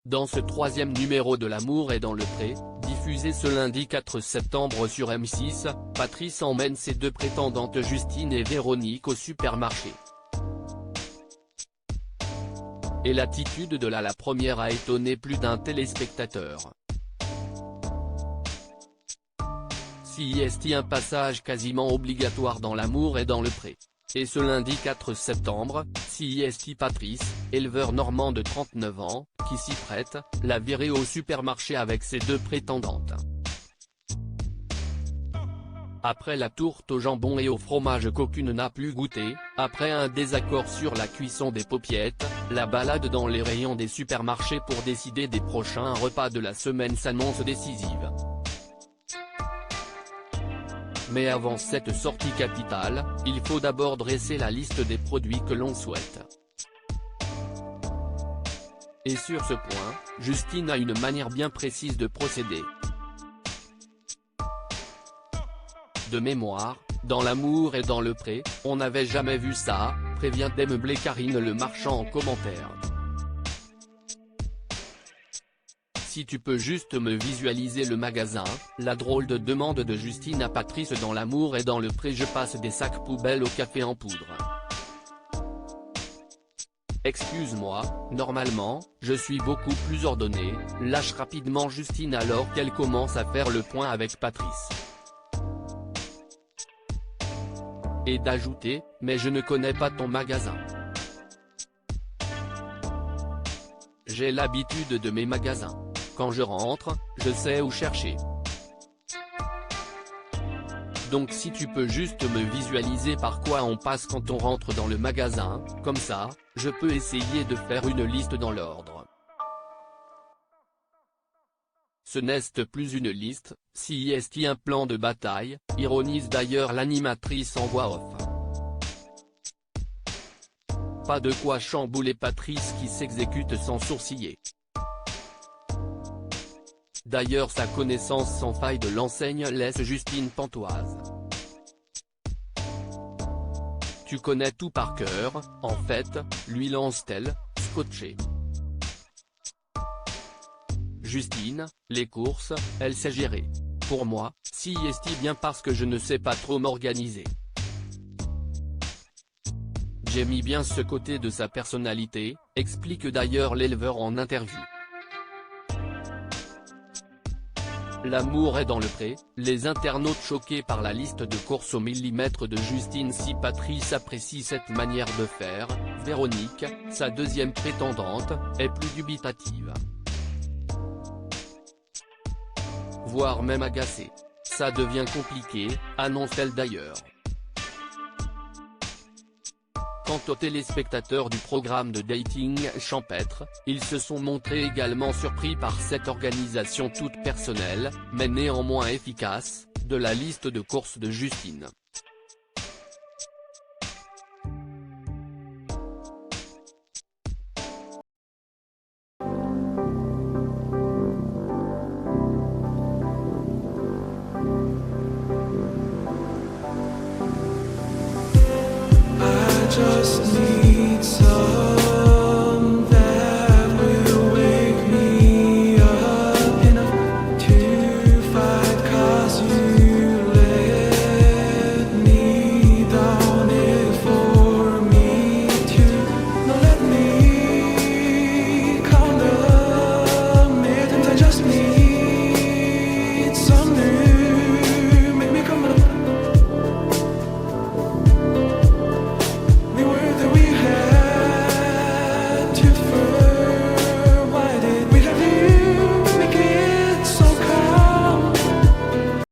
Dans ce troisième numéro de L'amour est dans le pré, diffusé ce lundi 4 septembre sur M6, Patrice emmène ses deux prétendantes Justine et Véronique au supermarché. Et l'attitude de la première a étonné plus d'un téléspectateur. Si est un passage quasiment obligatoire dans L'amour est dans le pré. Et ce lundi 4 septembre, si Patrice, éleveur normand de 39 ans, qui s'y prête, l'a viré au supermarché avec ses deux prétendantes. Après la tourte au jambon et au fromage qu'aucune n'a plus goûté, après un désaccord sur la cuisson des paupiettes, la balade dans les rayons des supermarchés pour décider des prochains repas de la semaine s'annonce décisive. Mais avant cette sortie capitale, il faut d'abord dresser la liste des produits que l'on souhaite. Et sur ce point, Justine a une manière bien précise de procéder. De mémoire, dans L'amour et dans le pré, on n'avait jamais vu ça, prévient démeublé Karine Le Marchand en commentaire. Si tu peux juste me visualiser le magasin, la drôle de demande de Justine à Patrice dans L'amour et dans le pré. Je passe des sacs poubelles au café en poudre. Excuse-moi, normalement, je suis beaucoup plus ordonné, lâche rapidement Justine alors qu'elle commence à faire le point avec Patrice. Et d'ajouter, mais je ne connais pas ton magasin. J'ai l'habitude de mes magasins. Quand je rentre, je sais où chercher. Donc si tu peux juste me visualiser par quoi on passe quand on rentre dans le magasin, comme ça, je peux essayer de faire une liste dans l'ordre. Ce n'est plus une liste, si est un plan de bataille, ironise d'ailleurs l'animatrice en voix off. Pas de quoi chambouler Patrice qui s'exécute sans sourciller. D'ailleurs sa connaissance sans faille de l'enseigne laisse Justine pantoise. Tu connais tout par cœur, en fait, lui lance-t-elle, scotchée. Justine, les courses, elle sait gérer. Pour moi, si est bien parce que je ne sais pas trop m'organiser. J'ai mis bien ce côté de sa personnalité, explique d'ailleurs l'éleveur en interview. L'amour est dans le pré, les internautes choqués par la liste de courses au millimètre de Justine. Si Patrice apprécie cette manière de faire, Véronique, sa deuxième prétendante, est plus dubitative. Voire même agacée. Ça devient compliqué, annonce-t-elle d'ailleurs. Quant aux téléspectateurs du programme de dating champêtre, ils se sont montrés également surpris par cette organisation toute personnelle, mais néanmoins efficace, de la liste de courses de Justine.